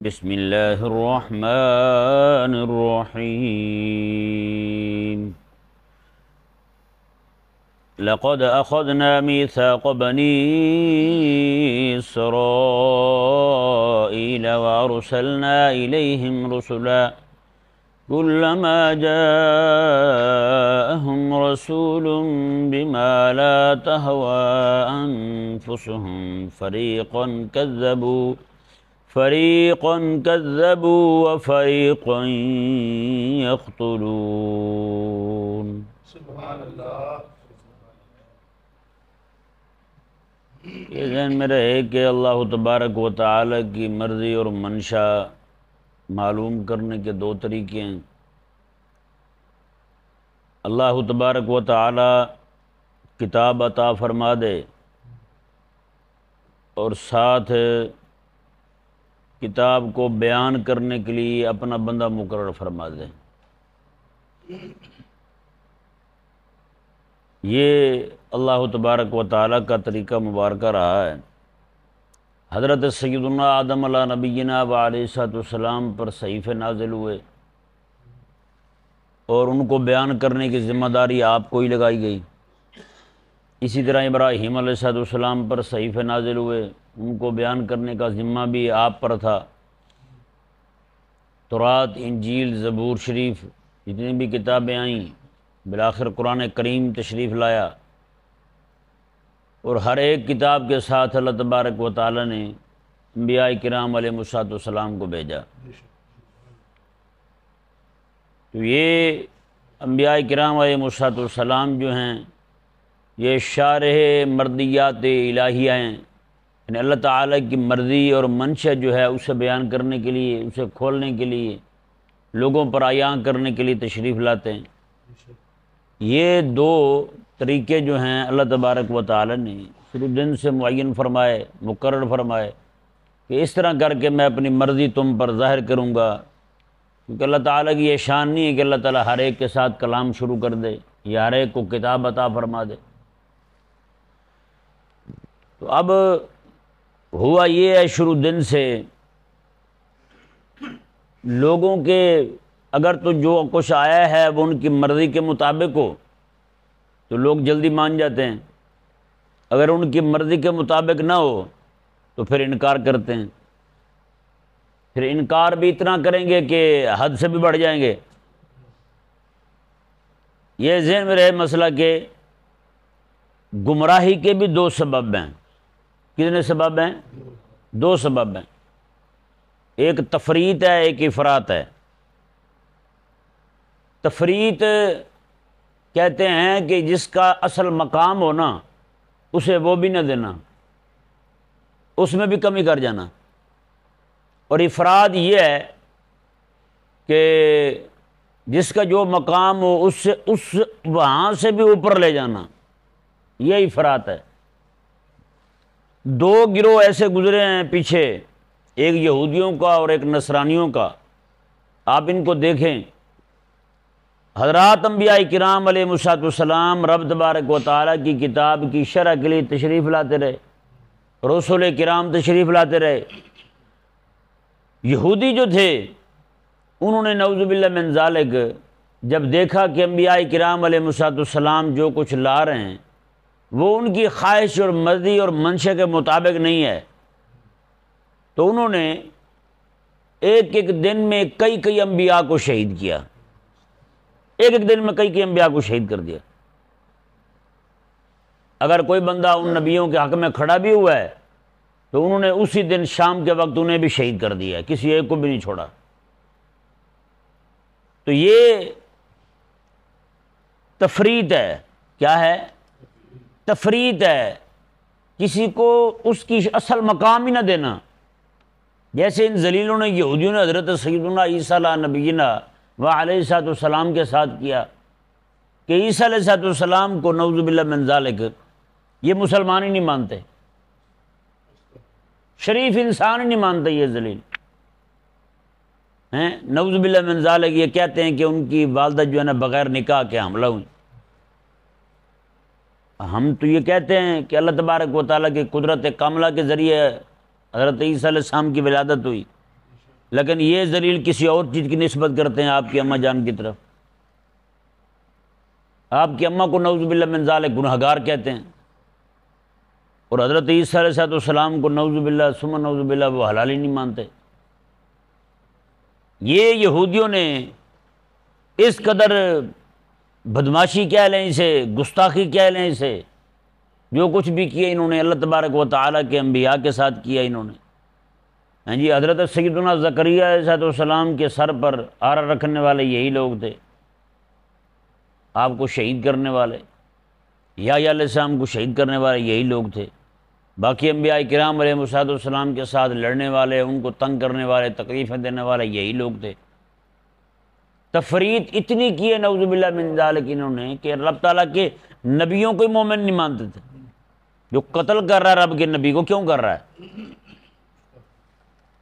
بسم اللہ الرحمن الرحیم لقد اخذنا میثاق بنی اسرائیل وارسلنا الیہم رسلا كلما جاءهم رسول بما لا تهوى أنفسهم فريقا كذبوا وفريقا يقتلون. سبحان اللہ. یہ ذہن میں رہے کہ اللہ تبارک و تعالی کی مرضی اور منشا معلوم کرنے کے دو طریقے ہیں. اللہ تبارک و تعالی کتاب عطا فرما دے اور ساتھ کتاب کو بیان کرنے کے لیے اپنا بندہ مقرر فرما دے. یہ اللہ تبارک و تعالی کا طریقہ مبارکہ رہا ہے. حضرت سیدنا آدم علیہ نبینا و علیہ السلام پر صحیفے نازل ہوئے اور ان کو بیان کرنے کی ذمہ داری آپ کو ہی لگائی گئی. اسی طرح ابراہیم علیہ السلام پر صحیفے نازل ہوئے، ان کو بیان کرنے کا ذمہ بھی آپ پر تھا. تورات، انجیل، زبور شریف جتنی بھی کتابیں آئیں، بالآخر قرآن کریم تشریف لایا اور ہر ایک کتاب کے ساتھ اللہ تبارک و تعالی نے انبیاء کرام علیہ السلام کو بھیجا. تو یہ انبیاء کرام علیہ السلام جو ہیں یہ شارح مردیات الہیہ ہیں، یعنی اللہ تعالیٰ کی مرضی اور منشا جو ہے اسے بیان کرنے کے لیے، اسے کھولنے کے لیے، لوگوں پر عیاں کرنے کے لیے تشریف لاتے ہیں. یہ دو طریقے جو ہیں اللہ تبارک و تعالی نے شروع دن سے معین فرمائے، مقرر فرمائے کہ اس طرح کر کے میں اپنی مرضی تم پر ظاہر کروں گا. کیونکہ اللہ تعالیٰ کی یہ شان نہیں ہے کہ اللہ تعالیٰ ہر ایک کے ساتھ کلام شروع کر دے یا ہر ایک کو کتاب عطا فرما دے. تو اب ہوا یہ ہے شروع دن سے لوگوں کے اگر تو جو کچھ آیا ہے وہ ان کی مرضی کے مطابق ہو تو لوگ جلدی مان جاتے ہیں، اگر ان کی مرضی کے مطابق نہ ہو تو پھر انکار کرتے ہیں. پھر انکار بھی اتنا کریں گے کہ حد سے بھی بڑھ جائیں گے. یہ ذہن میں رہے مسئلہ کہ گمراہی کے بھی دو سبب ہیں. کتنے سبب ہیں؟ دو سبب ہیں. ایک تفریط ہے، ایک افراط ہے. تفریط کہتے ہیں کہ جس کا اصل مقام ہو نا اسے وہ بھی نہ دینا، اس میں بھی کمی کر جانا. اور افراد یہ ہے کہ جس کا جو مقام ہو اس وہاں سے بھی اوپر لے جانا، یہ افراط ہے. دو گروہ ایسے گزرے ہیں پیچھے، ایک یہودیوں کا اور ایک نصرانیوں کا. آپ ان کو دیکھیں، حضرات انبیاء کرام علیہ السلام رب تبارک و تعالیٰ کی کتاب کی شرح کے لیے تشریف لاتے رہے، رسول کرام تشریف لاتے رہے. یہودی جو تھے انہوں نے نعوذ باللہ من ذالک جب دیکھا کہ انبیاء کرام علیہ السلام جو کچھ لا رہے ہیں وہ ان کی خواہش اور مرضی اور منشا کے مطابق نہیں ہے، تو انہوں نے ایک ایک دن میں کئی انبیاء کو شہید کیا. ایک دن میں کئی انبیاء کو شہید کر دیا. اگر کوئی بندہ ان نبیوں کے حق میں کھڑا بھی ہوا ہے تو انہوں نے اسی دن شام کے وقت انہیں بھی شہید کر دیا، کسی ایک کو بھی نہیں چھوڑا. تو یہ تفریط ہے. کیا ہے؟ تفریط ہے. کسی کو اس کی اصل مقام ہی نہ دینا. جیسے ان ذلیلوں نے، یہودیوں نے حضرت سیدنا عیسیٰ علیہ نبینا و علیہ السلام کے ساتھ کیا کہ عیسیٰ علیہ السلام کو نعوذ باللہ من ذالک یہ مسلمان ہی نہیں مانتے، شریف انسان ہی نہیں مانتے. یہ ذلیل ہیں نعوذ باللہ من ذالک. یہ کہتے ہیں کہ ان کی والدہ جو ہے نا بغیر نکاح کے حاملہ ہوئی. ہم تو یہ کہتے ہیں کہ اللہ تبارک و تعالیٰ کی قدرت کاملہ کے ذریعے حضرت عیسیٰ علیہ السلام کی ولادت ہوئی. لیکن یہ ذلیل کسی اور چیز کی نسبت کرتے ہیں آپ کی اماں جان کی طرف. آپ کی اماں کو نعوذ باللہ من ذالک گنہگار کہتے ہیں، اور حضرت عیسیٰ علیہ السلام کو نعوذ باللہ ثم نعوذ باللہ وہ حلال ہی نہیں مانتے. یہ یہودیوں نے اس قدر بدماشی کہہ لیں اسے، گستاخی کہہ لیں اسے، جو کچھ بھی کیا انہوں نے اللہ تبارک و تعالیٰ کے انبیاء کے ساتھ کیا انہوں نے. ہاں جی، حضرت سیدنا زکریہ علیہ السلام کے سر پر آرا رکھنے والے یہی لوگ تھے، آپ کو شہید کرنے والے. یحییٰ علیہ السلام کو شہید کرنے والے یہی لوگ تھے. باقی انبیاء کرام علیہ السلام کے ساتھ لڑنے والے، ان کو تنگ کرنے والے، تکلیفیں دینے والے یہی لوگ تھے. تفریط اتنی کی ہے نعوذ باللہ من ذالک انہوں نے کہ رب تعالیٰ کے نبیوں کو مومن نہیں مانتے تھے. جو قتل کر رہا ہے رب کے نبی کو کیوں کر رہا ہے؟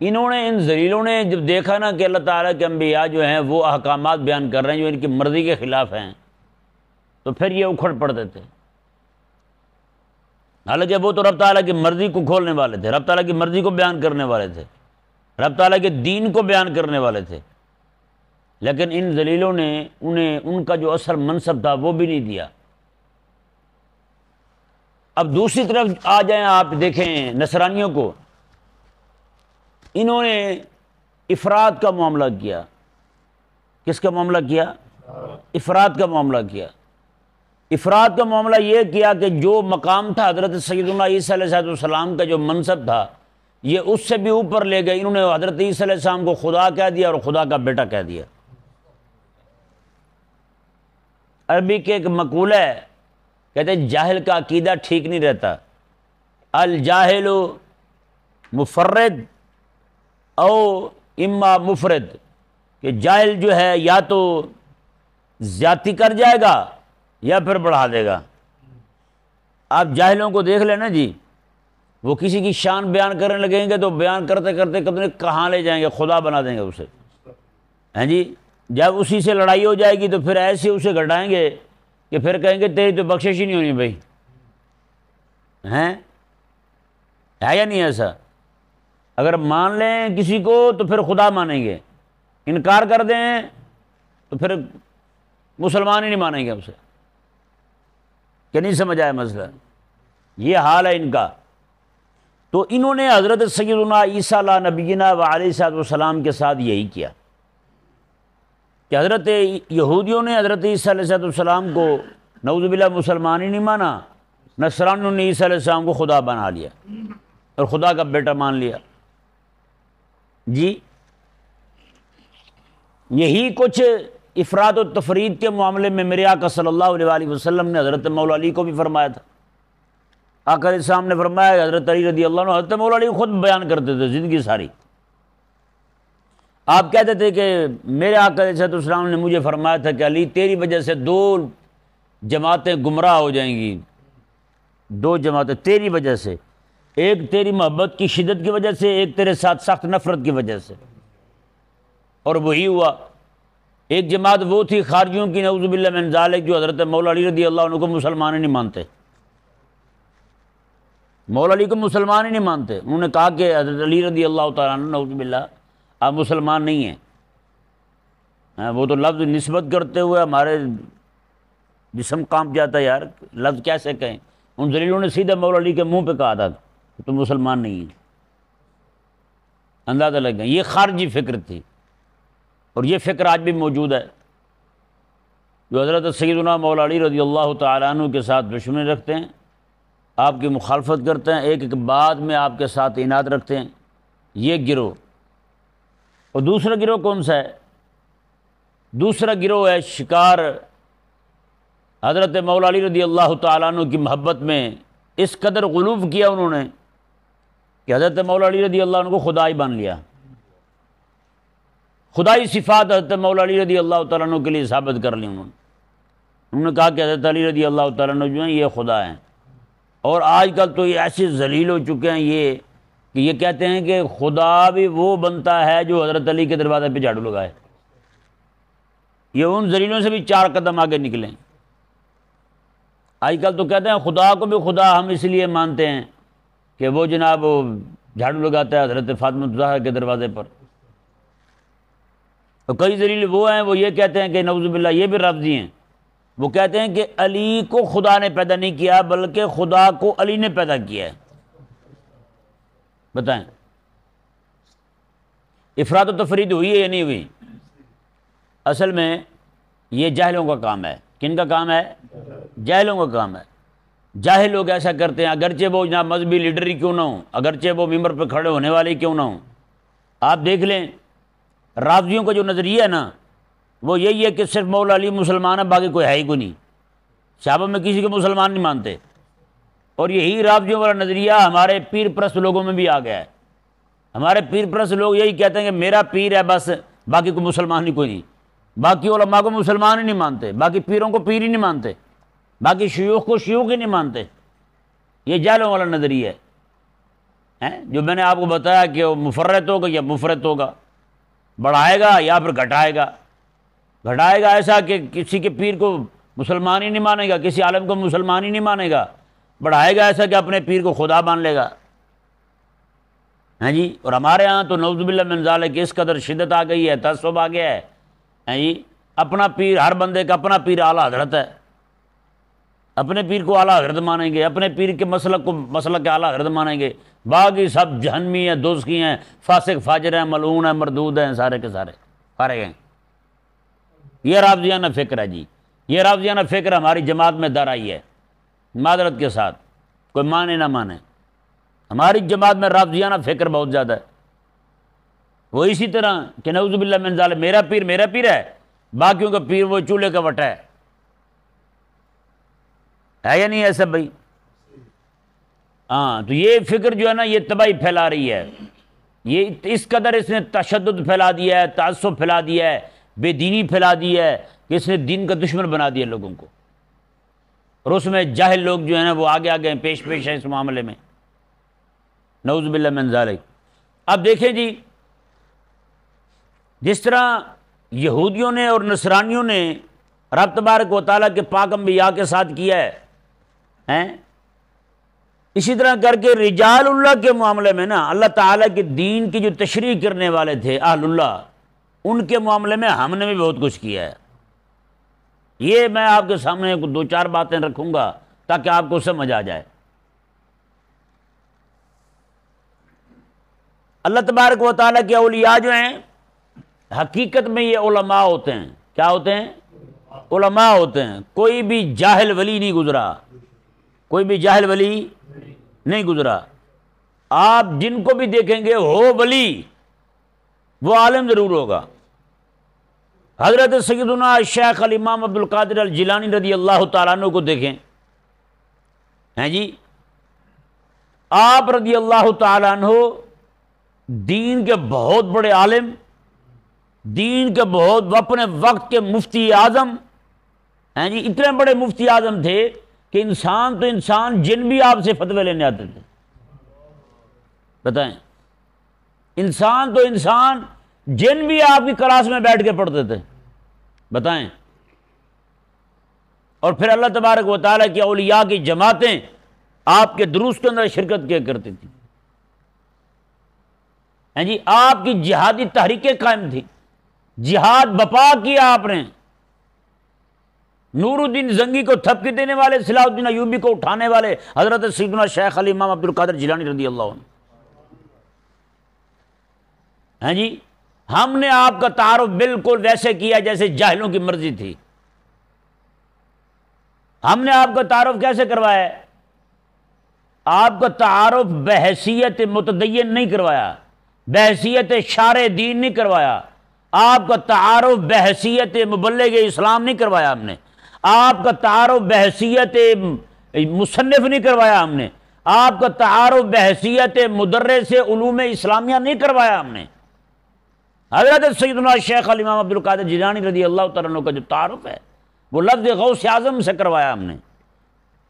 انہوں نے، ان ذلیلوں نے جب دیکھا نا کہ اللہ تعالیٰ کے انبیاء جو ہیں وہ احکامات بیان کر رہے ہیں جو ان کی مرضی کے خلاف ہیں، تو پھر یہ اکھڑ پڑتے تھے. حالانکہ وہ تو رب تعالیٰ کی مرضی کو کھولنے والے تھے، رب تعالیٰ کی مرضی کو بیان کرنے والے تھے، رب تعالیٰ کے دین کو بیان کرنے والے تھے، لیکن ان ذلیلوں نے انہیں ان کا جو اصل منصب تھا وہ بھی نہیں دیا. اب دوسری طرف آ جائیں، آپ دیکھیں نصرانیوں کو، انہوں نے افراد کا معاملہ کیا. کس کا معاملہ کیا؟ افراد کا معاملہ کیا. افراد کا معاملہ یہ کیا کہ جو مقام تھا حضرت سیدنا عیسیٰ علیہ السلام کا جو منصب تھا یہ اس سے بھی اوپر لے گئے. انہوں نے حضرت عیسیٰ علیہ السلام کو خدا کہہ دیا اور خدا کا بیٹا کہہ دیا. عربی کے ایک مقولہ ہے، کہتے ہیں جاہل کا عقیدہ ٹھیک نہیں رہتا. الجاہل مفرد او اما مفرد، کہ جاہل جو ہے یا تو زیادتی کر جائے گا یا پھر بڑھا دے گا. آپ جاہلوں کو دیکھ لیں نا جی، وہ کسی کی شان بیان کرنے لگیں گے تو بیان کرتے کرتے کتنے کہاں لے جائیں گے، خدا بنا دیں گے اسے. ہیں جی، جب اسی سے لڑائی ہو جائے گی تو پھر ایسے اسے گھٹائیں گے کہ پھر کہیں گے تیری تو بخشش ہی نہیں ہونی بھائی. ہیں ہے یا نہیں ایسا؟ اگر مان لیں کسی کو تو پھر خدا مانیں گے، انکار کر دیں تو پھر مسلمان ہی نہیں مانیں گے اسے. کہ نہیں سمجھ آیا مسئلہ؟ یہ حال ہے ان کا. تو انہوں نے حضرت سیدنا عیسیٰ علیہ نبینا و علیہ السلام کے ساتھ یہی کیا کہ حضرت یہودیوں نے حضرت عیسیٰ علیہ السلام کو نعوذ باللہ مسلمان ہی نہیں مانا، نصرانیوں نے عیسیٰ علیہ السلام کو خدا بنا لیا اور خدا کا بیٹا مان لیا. جی، یہی کچھ افراد و تفرید کے معاملے میں میرے آقا صلی اللہ علیہ وآلہ وسلم نے حضرت مولا علی کو بھی فرمایا تھا. آقا علیہ السلام نے فرمایا کہ حضرت علی رضی اللہ عنہ، حضرت مولا علی خود بیان کرتے تھے زندگی ساری. آپ کہتے تھے کہ میرے آقا علیہ السلام نے مجھے فرمایا تھا کہ علی تیری وجہ سے 2 جماعتیں گمراہ ہو جائیں گی. 2 جماعتیں تیری وجہ سے، ایک تیری محبت کی شدت کی وجہ سے، ایک تیرے ساتھ سخت نفرت کی وجہ سے. اور وہی ہوا. ایک جماعت وہ تھی خارجیوں کی نعوذ باللہ من ذالک، جو حضرت مولا علی رضی اللہ عنہ کو مسلمان ہی نہیں مانتے. مولا علی کو مسلمان ہی نہیں مانتے. انہوں نے کہا کہ حضرت علی رضی اللہ تعالیٰ عنہ نعوذ باللہ آپ مسلمان نہیں ہیں. وہ تو لفظ نسبت کرتے ہوئے ہمارے جسم کانپ جاتا ہے یار، لفظ کیسے کہیں. ان ذلیلوں نے سیدھا مولا علی کے منہ پہ کہا تھا کہ تم مسلمان نہیں ہیں. اندازہ لگ گیا. یہ خارجی فکر تھی، اور یہ فکر آج بھی موجود ہے. جو حضرت سیدنا مولا علی رضی اللہ تعالیٰ عنہ کے ساتھ دشمنی رکھتے ہیں، آپ کی مخالفت کرتے ہیں، ایک ایک بات میں آپ کے ساتھ عناد رکھتے ہیں، یہ گروہ. اور دوسرا گروہ کون سا ہے؟ دوسرا گروہ ہے شکار حضرت مولا علی رضی اللہ تعالیٰ عنہ کی محبت میں اس قدر غلو کیا انہوں نے کہ حضرت مولا علی رضی اللہ عنہ کو خدا ہی مان لیا. خدائی صفات حضرت مولا علی رضی اللہ تعالیٰ عنہ کے لیے ثابت کر لی. انہوں نے کہا کہ حضرت علی رضی اللہ تعالیٰ عنہ جو ہیں یہ خدا ہیں. اور آج کل تو یہ ایسے ذلیل ہو چکے ہیں یہ کہ یہ کہتے ہیں کہ خدا بھی وہ بنتا ہے جو حضرت علی کے دروازے پہ جھاڑو لگائے. یہ ان ذلیلوں سے بھی 4 قدم آگے نکلیں. آج کل تو کہتے ہیں خدا کو بھی خدا ہم اس لیے مانتے ہیں کہ وہ جناب وہ جھاڑو لگاتا ہے حضرت فاطمہ الزہرا کے دروازے پر. اور کئی ذلیل وہ ہیں وہ یہ کہتے ہیں کہ نعوذ باللہ یہ بھی رافضی ہیں، وہ کہتے ہیں کہ علی کو خدا نے پیدا نہیں کیا بلکہ خدا کو علی نے پیدا کیا ہے۔ بتائیں افراد و تفرید ہوئی ہے یا نہیں ہوئی؟ اصل میں یہ جاہلوں کا کام ہے۔ کن کا کام ہے؟ جاہلوں کا کام ہے۔ جاہل لوگ ایسا کرتے ہیں، اگرچہ وہ جناب مذہبی لیڈر ہی کیوں نہ ہوں، اگرچہ وہ ممبر پہ کھڑے ہونے والے ہی کیوں نہ ہوں۔ آپ دیکھ لیں رافضیوں کا جو نظریہ ہے نا وہ یہی ہے کہ صرف مولا علی مسلمان ہے، باقی کوئی ہے ہی کوئی نہیں، صحابہ میں کسی کو مسلمان نہیں مانتے۔ اور یہی رافضیوں والا نظریہ ہمارے پیر پرست لوگوں میں بھی آ گیا ہے۔ ہمارے پیر پرست لوگ یہی کہتے ہیں کہ میرا پیر ہے بس، باقی کو مسلمان ہی کوئی نہیں، باقی علماء کو مسلمان ہی نہیں مانتے، باقی پیروں کو پیر ہی نہیں مانتے، باقی شیوخ کو شیوخ ہی نہیں مانتے۔ یہ جاہلوں والا نظریہ ہے جو میں نے آپ کو بتایا کہ وہ مفرط ہوگا یا مفرط ہوگا، بڑھائے گا یا پھر گھٹائے گا۔ گھٹائے گا ایسا کہ کسی کے پیر کو مسلمان ہی نہیں مانے گا، کسی عالم کو مسلمان ہی نہیں مانے گا۔ بڑھائے گا ایسا کہ اپنے پیر کو خدا مان لے گا۔ ہاں جی، اور ہمارے ہاں تو نعوذ باللہ من ذالک اس قدر شدت آ گئی ہے، تعصب آ گیا ہے۔ ہاں جی، اپنا پیر، ہر بندے کا اپنا پیر اعلیٰ حضرت ہے، اپنے پیر کو اعلیٰ حضرت مانیں گے، اپنے پیر کے مسلک کو مسلک اعلیٰ حضرت مانیں گے، باقی سب جہنمی ہیں، دوزخی ہیں، فاسق فاجر ہیں، ملعون ہیں، مردود ہیں، سارے کے سارے فارغ ہیں۔ یہ رافضیانہ فکر ہے جی، یہ رافضیانہ فکر ہماری جماعت میں در آئی ہے، معذرت کے ساتھ، کوئی مانے نہ مانے، ہماری جماعت میں رافضیانہ فکر بہت زیادہ ہے۔ وہ اسی طرح کہ نعوذ باللہ من ذالک میرا پیر ہے، باقیوں کا پیر وہ چولہے کا وٹا ہے یا نہیں ایسا بھائی؟ ہاں، تو یہ فکر جو ہے نا یہ تباہی پھیلا رہی ہے، یہ اس قدر اس نے تشدد پھیلا دیا ہے، تعصب پھیلا دیا ہے، بے دینی پھیلا دی ہے کہ اس نے دین کا دشمن بنا دیا لوگوں کو، اور اس میں جاہل لوگ جو ہیں نا وہ آگے آگے پیش ہیں اس معاملے میں، نعوذ باللہ من ذالک۔ اب دیکھیں جی، جس طرح یہودیوں نے اور نصرانیوں نے رب تبارک و تعالیٰ کے پاک انبیاء کے ساتھ کیا ہے، اسی طرح کر کے رجال اللہ کے معاملے میں نا اللہ تعالیٰ کے دین کی جو تشریح کرنے والے تھے اہل اللہ، ان کے معاملے میں ہم نے بھی بہت کچھ کیا ہے۔ یہ میں آپ کے سامنے دو چار باتیں رکھوں گا تاکہ آپ کو سمجھ آ جائے۔ اللہ تبارک و تعالیٰ کے اولیاء جو ہیں حقیقت میں یہ علماء ہوتے ہیں۔ کیا ہوتے ہیں؟ علماء ہوتے ہیں۔ کوئی بھی جاہل ولی نہیں گزرا، کوئی بھی جاہل ولی نہیں گزرا۔ آپ جن کو بھی دیکھیں گے ہو ولی، وہ عالم ضرور ہوگا۔ حضرت سیدنا شیخ الامام عبد القادر الجیلانی رضی اللہ تعالیٰ عنہ کو دیکھیں، ہیں جی، آپ رضی اللہ تعالیٰ عنہ دین کے بہت بڑے عالم، دین کے بہت اپنے وقت کے مفتی اعظم ہیں جی، اتنے بڑے مفتی اعظم تھے کہ انسان تو انسان، جن بھی آپ سے فتوے لینے آتے تھے۔ بتائیں، انسان تو انسان، جن بھی آپ کی کلاس میں بیٹھ کے پڑھتے تھے۔ بتائیں، اور پھر اللہ تبارک و تعالیٰ کی اولیاء کی جماعتیں آپ کے دروس کے اندر شرکت کیا کرتی تھی۔ ہیں جی، آپ کی جہادی تحریکیں قائم تھیں، جہاد بپا کیا آپ نے۔ نور الدین زنگی کو تھپکی دینے والے، صلاح الدین ایوبی کو اٹھانے والے حضرت سیدنا شیخ الامام عبد القادر جیلانی رضی اللہ عنہ۔ ہیں جی، ہم نے آپ کا تعارف بالکل ویسے کیا جیسے جاہلوں کی مرضی تھی۔ ہم نے آپ کا تعارف کیسے کروایا ہے؟ آپ کا تعارف بحیثیت متدین نہیں کروایا، بحیثیت شارع دین نہیں کروایا، آپ کا تعارف بحیثیت مبلغ اسلام نہیں کروایا ہم نے، آپ کا تعارف بحیثیت مصنف نہیں کروایا ہم نے، آپ کا تعارف بحیثیت مدرس علوم اسلامیہ نہیں کروایا ہم نے۔ حضرت سیدنا شیخ الامام عبد القادر جیلانی رضی اللہ تعالیٰ عنہ کا جو تعارف ہے وہ لفظ غوث اعظم سے کروایا ہم نے۔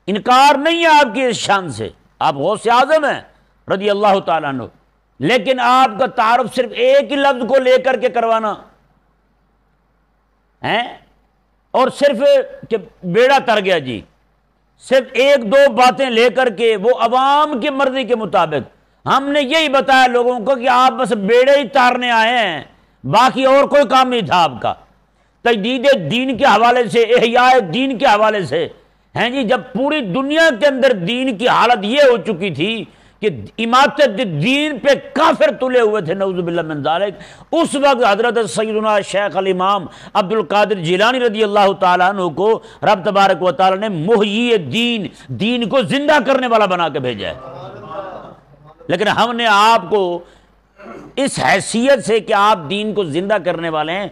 انکار نہیں ہے آپ کی اس شان سے، آپ غوث اعظم ہیں رضی اللہ تعالیٰ عنہ، لیکن آپ کا تعارف صرف ایک ہی لفظ کو لے کر کے کروانا ہے، اور صرف کہ بیڑا تر گیا جی، صرف ایک دو باتیں لے کر کے وہ عوام کی مرضی کے مطابق۔ ہم نے یہی بتایا لوگوں کو کہ آپ بس بیڑے ہی تارنے آئے ہیں، باقی اور کوئی کام نہیں تھا آپ کا۔ تجدید دین کے حوالے سے، احیاء دین کے حوالے سے، ہیں جی، جب پوری دنیا کے اندر دین کی حالت یہ ہو چکی تھی کہ امامت دین پہ کافر تلے ہوئے تھے، نعوذ باللہ من ذالک، اس وقت حضرت سیدنا شیخ الامام عبد القادر جیلانی رضی اللہ تعالیٰ عنہ کو رب تبارک و تعالیٰ نے محیی دین، دین کو زندہ کرنے والا بنا کے بھیجا ہے۔ لیکن ہم نے آپ کو اس حیثیت سے کہ آپ دین کو زندہ کرنے والے ہیں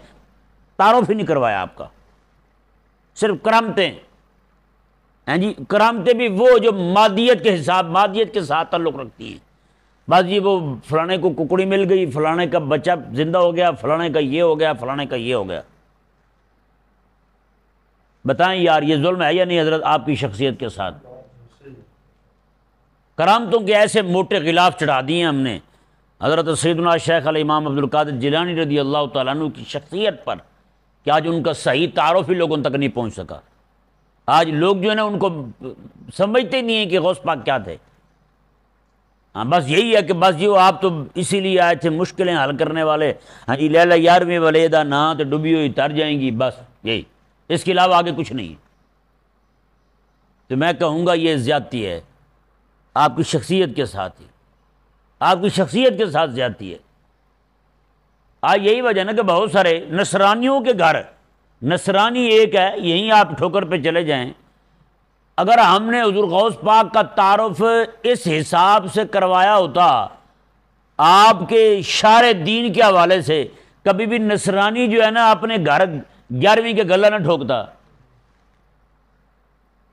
تعارف ہی نہیں کروایا آپ کا، صرف کرامتیں ہیں جی، کرامتیں بھی وہ جو مادیت کے حساب، مادیت کے ساتھ تعلق رکھتی ہیں۔ بس جی وہ فلانے کو ککڑی مل گئی، فلانے کا بچہ زندہ ہو گیا، فلانے کا یہ ہو گیا، فلانے کا یہ ہو گیا۔ بتائیں یار یہ ظلم ہے یا نہیں حضرت آپ کی شخصیت کے ساتھ؟ کرامتوں کے ایسے موٹے غلاف چڑھا دیے ہم نے حضرت سیدنا شیخ الامام عبد القادر جیلانی رضی اللہ تعالیٰ عنہ کی شخصیت پر کہ آج ان کا صحیح تعارف ہی لوگوں تک نہیں پہنچ سکا۔ آج لوگ جو ہے نا ان کو سمجھتے نہیں ہیں کہ غوث پاک کیا تھے۔ ہاں بس یہی ہے کہ بس جی آپ تو اسی لیے آئے تھے مشکلیں حل کرنے والے، ہاں جی لیلا یارویں ولیدہ نہ تو ڈوبی ہوئی تر جائیں گی، بس یہی، اس کے علاوہ آگے کچھ نہیں۔ تو میں کہوں گا یہ زیادتی ہے آپ کی شخصیت کے ساتھ ہی، آپ کی شخصیت کے ساتھ زیادتی ہے۔ آج یہی وجہ نا کہ بہت سارے نصرانیوں کے گھر، نصرانی ایک ہے، یہیں آپ ٹھوکر پہ چلے جائیں، اگر ہم نے حضور غوث پاک کا تعارف اس حساب سے کروایا ہوتا آپ کے شارع دین کے حوالے سے، کبھی بھی نصرانی جو ہے نا اپنے گھر 11ویں کے گلہ نہ ٹھوکتا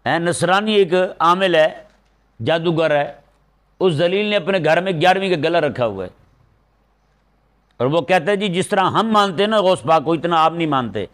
ہے۔ نصرانی ایک عامل ہے، جادوگر ہے، اس ذلیل نے اپنے گھر میں 11ویں کا گلہ رکھا ہوا ہے، اور وہ کہتا ہے جی جس طرح ہم مانتے ہیں نا غوث پاک کو اتنا آپ نہیں مانتے۔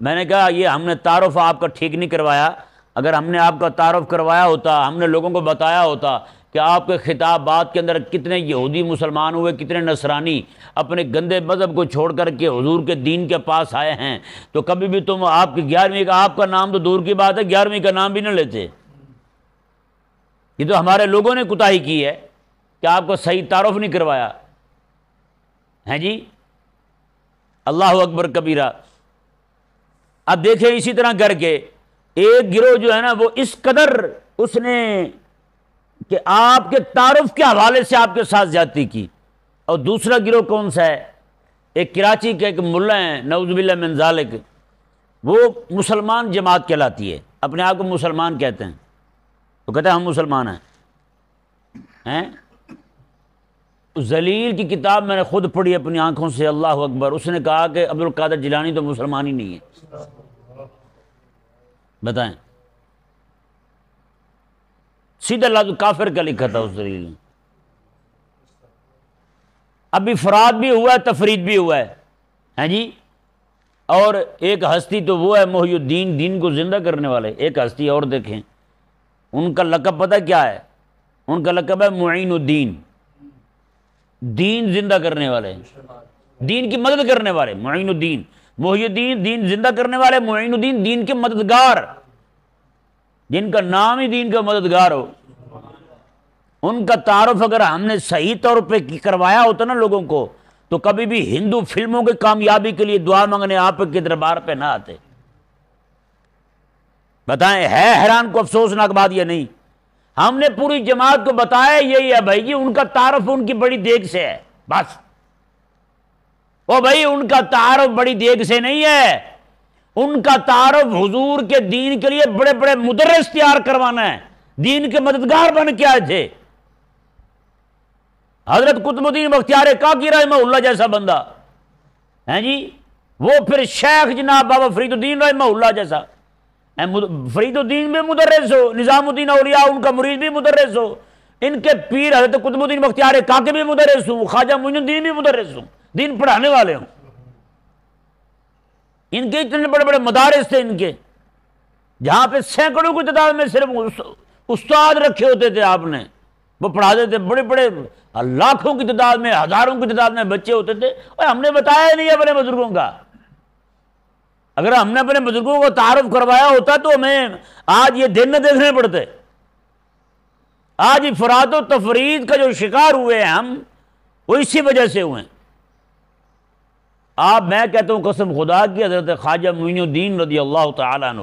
میں نے کہا یہ ہم نے تعارف آپ کا ٹھیک نہیں کروایا، اگر ہم نے آپ کا تعارف کروایا ہوتا، ہم نے لوگوں کو بتایا ہوتا کہ آپ کے خطابات کے اندر کتنے یہودی مسلمان ہوئے، کتنے نصرانی اپنے گندے مذہب کو چھوڑ کر کے حضور کے دین کے پاس آئے ہیں، تو کبھی بھی تم آپ کی 11ویں کا، آپ کا نام تو دور کی بات ہے 11ویں کا نام بھی نہ لیتے۔ یہ تو ہمارے لوگوں نے کوتاہی کی ہے کہ آپ کو صحیح تعارف نہیں کروایا ہے جی۔ اللہ اکبر کبیرہ۔ اب دیکھیں اسی طرح کر کے ایک گروہ جو ہے نا وہ اس قدر اس نے کہ آپ کے تعارف کے حوالے سے آپ کے ساتھ زیادتی کی، اور دوسرا گروہ کون سا ہے؟ ایک کراچی کے ایک ملا ہیں نعوذ باللہ من ذالک، وہ مسلمان جماعت کہلاتی ہے، اپنے آپ کو مسلمان کہتے ہیں، وہ کہتے ہیں ہم مسلمان ہیں۔ ذلیل کی کتاب میں نے خود پڑھی اپنی آنکھوں سے، اللہ اکبر، اس نے کہا کہ عبد القادر جیلانی تو مسلمان ہی نہیں ہے۔ بتائیں، سیدھا لفظ کافر کا لکھا تھا اس ذلیل نے۔ اب افراد بھی ہوا ہے، تفرید بھی ہوا ہے جی۔ اور ایک ہستی تو وہ ہے محی الدین، دین کو زندہ کرنے والے، ایک ہستی اور دیکھیں، ان کا لقب پتہ کیا ہے؟ ان کا لقب ہے معین الدین، دین زندہ کرنے والے، دین کی مدد کرنے والے، معین الدین، محی الدین، دین زندہ کرنے والے، معین الدین، دین کے مددگار، جن کا نام ہی دین کا مددگار ہو۔ ان کا تعارف اگر ہم نے صحیح طور پہ کروایا ہوتا نا لوگوں کو، تو کبھی بھی ہندو فلموں کی کامیابی کے لیے دعا مانگنے آپ کے دربار پہ نہ آتے۔ بتائیں ہے حیران کو افسوسناک بات یا نہیں؟ ہم نے پوری جماعت کو بتایا یہی ہے بھائی جی، ان کا تعارف ان کی بڑی دیگ سے ہے، بس وہ بھائی ان کا تعارف بڑی دیگ سے نہیں ہے، ان کا تعارف حضور کے دین کے لیے بڑے بڑے مدرس تیار کروانا ہے، دین کے مددگار بن کے آئے تھے۔ حضرت قطب الدین بختیار کاکی رحمہ اللہ جیسا بندہ ہے جی، وہ پھر شیخ جناب بابا فرید الدین رحمہ اللہ جیسا، فرید الدین بھی مدرس ہو، نظام الدین اولیاء ان کا مرید بھی مدرس ہو، ان کے پیر حضرت قطب الدین بختیار کاکی بھی مدرس ہوں، خواجہ معین الدین بھی مدرس ہوں، دین پڑھانے والے ہوں۔ ان کے اتنے بڑے بڑے مدارس تھے ان کے، جہاں پہ سینکڑوں کی تعداد میں صرف استاد رکھے ہوتے تھے آپ نے، وہ پڑھاتے تھے، بڑے بڑے لاکھوں کی تعداد میں، ہزاروں کی تعداد میں بچے ہوتے تھے، اور ہم نے بتایا نہیں اپنے بزرگوں کا۔ اگر ہم نے اپنے بزرگوں کو تعارف کروایا ہوتا تو ہمیں آج یہ دن نہ دیکھنے پڑتے۔ آج افراط و تفرید کا جو شکار ہوئے ہیں ہم، وہ اسی وجہ سے ہوئے ہیں۔ آپ، میں کہتا ہوں قسم خدا کی، حضرت خواجہ معین الدین رضی اللہ تعالیٰ عنہ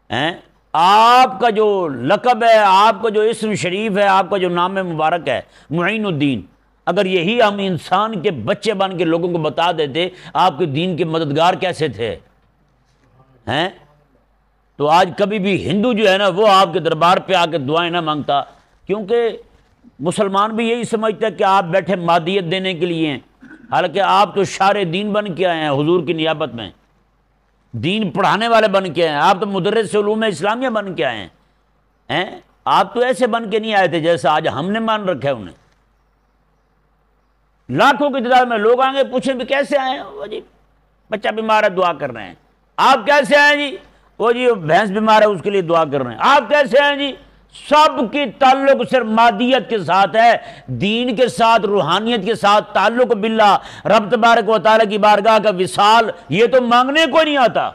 ہیں، آپ کا جو لقب ہے، آپ کا جو اسم شریف ہے، آپ کا جو نام مبارک ہے معین الدین، اگر یہی ہم انسان کے بچے بن کے لوگوں کو بتا دیتے آپ کے دین کے مددگار کیسے تھے ہیں، تو آج کبھی بھی ہندو جو ہے نا وہ آپ کے دربار پہ آ کے دعائیں نہ مانگتا، کیونکہ مسلمان بھی یہی سمجھتا ہے کہ آپ بیٹھے مادیت دینے کے لیے ہیں، حالانکہ آپ تو شارع دین بن کے آئے ہیں حضور کی نیابت میں، دین پڑھانے والے بن کے آئے ہیں، آپ تو مدرس علوم اسلامیہ بن کے آئے ہیں، آپ تو ایسے بن کے نہیں آئے تھے جیسا آج ہم نے مان رکھا ہے انہیں۔ لاکھوں کی تعداد میں لوگ آئیں گے، پوچھیں بھی کیسے آئے ہیں، وہ جی بچہ بیمار ہے دعا کر رہے ہیں۔ آپ کیسے آئے جی؟ وہ جی بھینس بیمار ہے اس کے لیے دعا کر رہے ہیں۔ آپ کیسے آئے جی؟ سب کی تعلق صرف مادیت کے ساتھ ہے، دین کے ساتھ، روحانیت کے ساتھ تعلق باللہ، رب تبارک و تعالیٰ کی بارگاہ کا وصال، یہ تو مانگنے کو نہیں آتا۔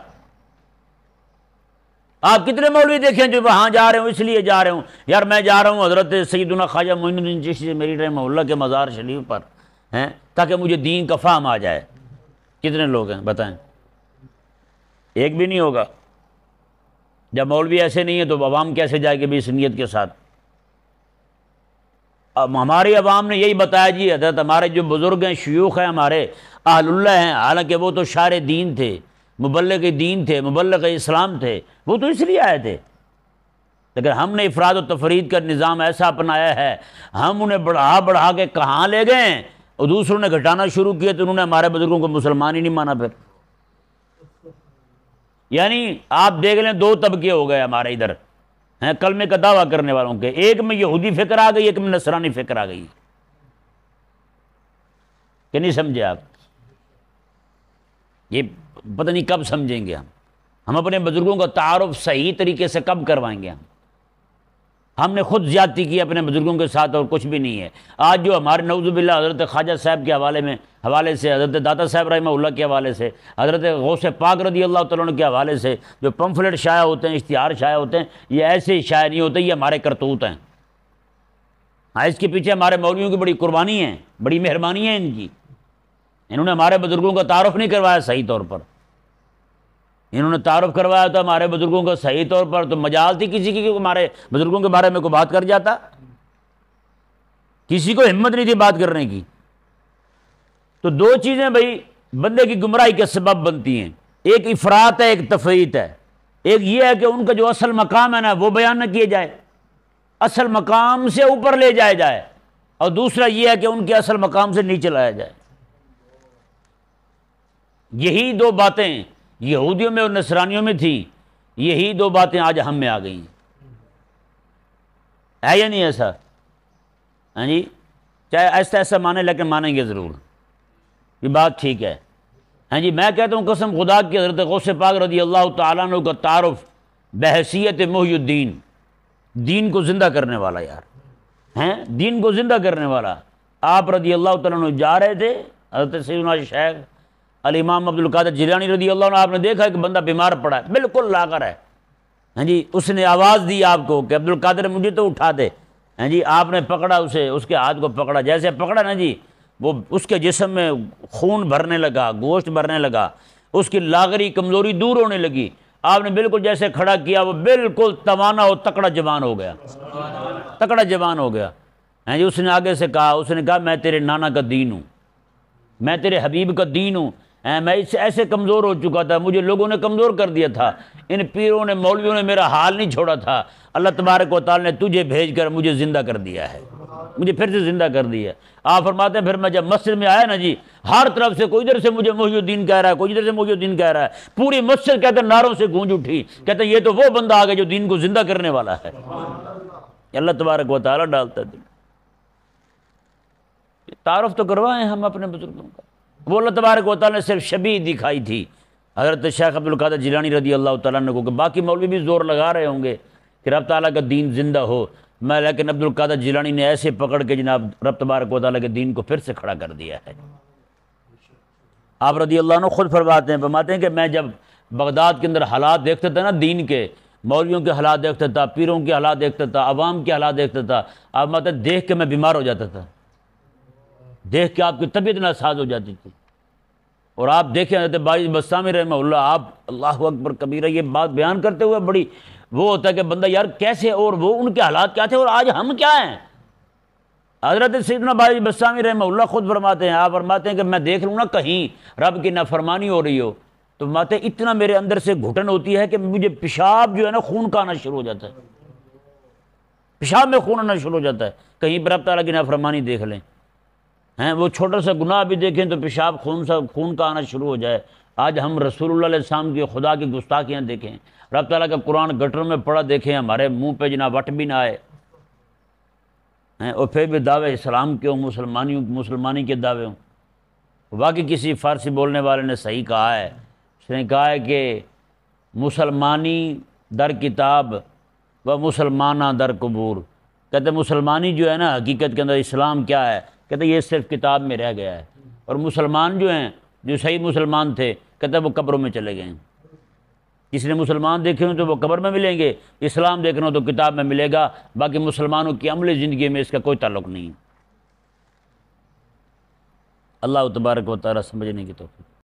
آپ کتنے مولوی دیکھیں جو وہاں جا رہے ہوں اس لیے جا رہے ہوں، یار میں جا رہا ہوں حضرت سیدنا خواجہ معین الدین چشتی میری رحمہ اللہ کے مزار شریف پر ہیں تاکہ مجھے دین کا فہم آ جائے۔ کتنے لوگ ہیں بتائیں؟ ایک بھی نہیں ہوگا۔ جب مولوی ایسے نہیں ہے تو عوام کیسے جائے گی بھی اس نیت کے ساتھ؟ اب ہماری عوام نے یہی بتایا جی، حضرت ہمارے جو بزرگ ہیں، شیوخ ہیں ہمارے، اہل اللہ ہیں، حالانکہ وہ تو شارع دین تھے، مبلغ دین تھے، مبلغ اسلام تھے، وہ تو اس لیے آئے تھے، لیکن ہم نے افراد و تفرید کا نظام ایسا اپنایا ہے، ہم انہیں بڑھا بڑھا کے کہاں لے گئے اور دوسروں نے گھٹانا شروع کیا تو انہوں نے ہمارے بزرگوں کو مسلمان ہی نہیں مانا۔ پھر یعنی آپ دیکھ لیں دو طبقے ہو گئے ہمارے ادھر ہیں کلمے کا دعویٰ کرنے والوں کے، ایک میں یہودی فکر آ گئی، ایک میں نصرانی فکر آ گئی، کہ نہیں سمجھے آپ؟ یہ پتہ نہیں کب سمجھیں گے ہم اپنے بزرگوں کا تعارف صحیح طریقے سے کب کروائیں گے؟ ہم نے خود زیادتی کی اپنے بزرگوں کے ساتھ اور کچھ بھی نہیں ہے۔ آج جو ہمارے نعوذ باللہ حضرت خواجہ صاحب کے حوالے سے، حضرت داتا صاحب رحمہ اللہ کے حوالے سے، حضرت غوث پاک رضی اللہ تعالیٰ عنہ کے حوالے سے جو پمفلٹ شائع ہوتے ہیں، اشتہار شائع ہوتے ہیں، یہ ایسے شائع نہیں ہوتے، یہ ہمارے کرتوت ہیں۔ اس کے پیچھے ہمارے مولویوں کی بڑی قربانی ہے، بڑی مہربانی ہے ان کی، انہوں نے ہمارے بزرگوں کا تعارف نہیں کروایا صحیح طور پر، انہوں نے تعارف کروایا تھا ہمارے بزرگوں کا صحیح طور پر، تو مجال تھی کسی کی کہ ہمارے بزرگوں کے بارے میں کوئی بات کر جاتا؟ کسی کو ہمت نہیں تھی بات کرنے کی۔ تو دو چیزیں بھائی بندے کی گمراہی کے سبب بنتی ہیں، ایک افراط ہے، ایک تفریط ہے۔ ایک یہ ہے کہ ان کا جو اصل مقام ہے نا وہ بیان نہ کیے جائے، اصل مقام سے اوپر لے جایا جائے، اور دوسرا یہ ہے کہ ان کے اصل مقام سے نیچے لایا جائے۔ یہی دو باتیں یہودیوں میں اور نصرانیوں میں تھیں، یہی دو باتیں آج ہم میں آ گئی ہیں، ہے یا نہیں ایسا؟ ہاں جی، چاہے ایسا ایسا مانیں لیکن مانیں گے ضرور، یہ بات ٹھیک ہے۔ ہاں جی، میں کہتا ہوں قسم خدا کی، حضرت غوث پاک رضی اللہ تعالیٰ عنہ کا تعارف بحیثیت محی الدین، دین کو زندہ کرنے والا، یار ہیں دین کو زندہ کرنے والا۔ آپ رضی اللہ تعالیٰ عنہ جا رہے تھے، حضرت سیدنا شیخ الامام عبد القادر جیلانی رضی اللہ عنہ، آپ نے دیکھا کہ بندہ بیمار پڑا ہے، بالکل لاغر ہے، ہاں جی، اس نے آواز دی آپ کو کہ عبد القادر مجھے تو اٹھا دے، ہاں جی، آپ نے پکڑا اسے، اس کے ہاتھ کو پکڑا، جیسے پکڑا نا جی وہ اس کے جسم میں خون بھرنے لگا، گوشت بھرنے لگا، اس کی لاغری کمزوری دور ہونے لگی، آپ نے بالکل جیسے کھڑا کیا وہ بالکل توانا اور تکڑا جوان ہو گیا، تکڑا جوان ہو گیا، ہاں جی۔ اس نے آگے سے کہا، اس نے کہا میں تیرے نانا کا دین ہوں، میں تیرے حبیب کا دین ہوں، میں اس سے ایسے کمزور ہو چکا تھا، مجھے لوگوں نے کمزور کر دیا تھا، ان پیروں نے مولویوں نے میرا حال نہیں چھوڑا تھا، اللہ تبارک و تعالی نے تجھے بھیج کر مجھے زندہ کر دیا ہے، مجھے پھر سے زندہ کر دیا ہے۔ آپ فرماتے ہیں پھر میں جب مسجد میں آیا نا جی، ہر طرف سے کوئی ادھر سے مجھے محی الدین کہہ رہا ہے، کوئی ادھر سے محی الدین کہہ رہا ہے، پوری مسجد کہتے ہیں نعروں سے گونج اٹھی، کہتے ہیں یہ تو وہ بندہ آ گیا جو دین کو زندہ کرنے والا ہے۔ اللہ تبارک و تعالی ڈالتا ہے دل۔ تعارف تو کروائیں ہم اپنے بزرگوں کا، وہ اللہ تبارک و تعالی نے صرف شبیہ دکھائی تھی حضرت شیخ عبد القادر جیلانی رضی اللہ تعالیٰ عنہ کو، کہ باقی مولوی بھی زور لگا رہے ہوں گے کہ رب تعالیٰ کا دین زندہ ہو، میں لیکن عبد القادر جیلانی نے ایسے پکڑ کے جناب رب تبارک و تعالیٰ کے دین کو پھر سے کھڑا کر دیا ہے۔ آپ رضی اللہ عنہ خود فرماتے ہیں کہ میں جب بغداد کے اندر حالات دیکھتا تھا نا دین کے، مولویوں کے حالات دیکھتا تھا، پیروں کے حالات دیکھتا تھا، عوام کے حالات دیکھتا تھا، آپ ماتے دیکھ کے میں بیمار ہو جاتا تھا، دیکھ کے آپ کی طبیعت ناساز ہو جاتی تھی، اور آپ دیکھیں حضرت باعث بسطامی رحمہ اللہ، آپ اللہ اکبر کبیرہ یہ بات بیان کرتے ہوئے بڑی وہ ہوتا ہے کہ بندہ یار کیسے، اور وہ ان کے حالات کیا تھے اور آج ہم کیا ہیں۔ حضرت سیدنا باعث بسطامی رحمہ اللہ خود فرماتے ہیں، آپ فرماتے ہیں کہ میں دیکھ لوں نا کہیں رب کی نافرمانی ہو رہی ہو تو فرماتے ہیں اتنا میرے اندر سے گھٹن ہوتی ہے کہ مجھے پیشاب جو ہے نا خون کا آنا شروع ہو جاتا ہے، پیشاب میں خون آنا شروع ہو جاتا ہے کہیں پر رب تعالیٰ کی نافرمانی دیکھ لیں ہیں، وہ چھوٹا سا گناہ بھی دیکھیں تو پیشاب خون کا آنا شروع ہو جائے۔ آج ہم رسول اللہ علیہ السلام کی خدا کی گستاخیاں دیکھیں، رب تعالیٰ کا قرآن گٹر میں پڑھا دیکھیں، ہمارے منہ پہ جناب وٹ بھی نہ آئے ہیں، اور پھر بھی دعوے اسلام کے ہوں، مسلمانی کے دعوے ہوں۔ باقی کسی فارسی بولنے والے نے صحیح کہا ہے، اس نے کہا ہے کہ مسلمانی در کتاب و مسلمانہ در قبور، کہتے مسلمانی جو ہے نا حقیقت کے اندر اسلام کیا ہے، کہتے یہ صرف کتاب میں رہ گیا ہے، اور مسلمان جو ہیں جو صحیح مسلمان تھے کہتے وہ قبروں میں چلے گئے ہیں۔ کسی نے مسلمان دیکھے ہوں تو وہ قبر میں ملیں گے، اسلام دیکھنا ہو تو کتاب میں ملے گا، باقی مسلمانوں کی عملی زندگی میں اس کا کوئی تعلق نہیں ہے۔ اللہ تبارک و تعالیٰ سمجھنے کی توفیق۔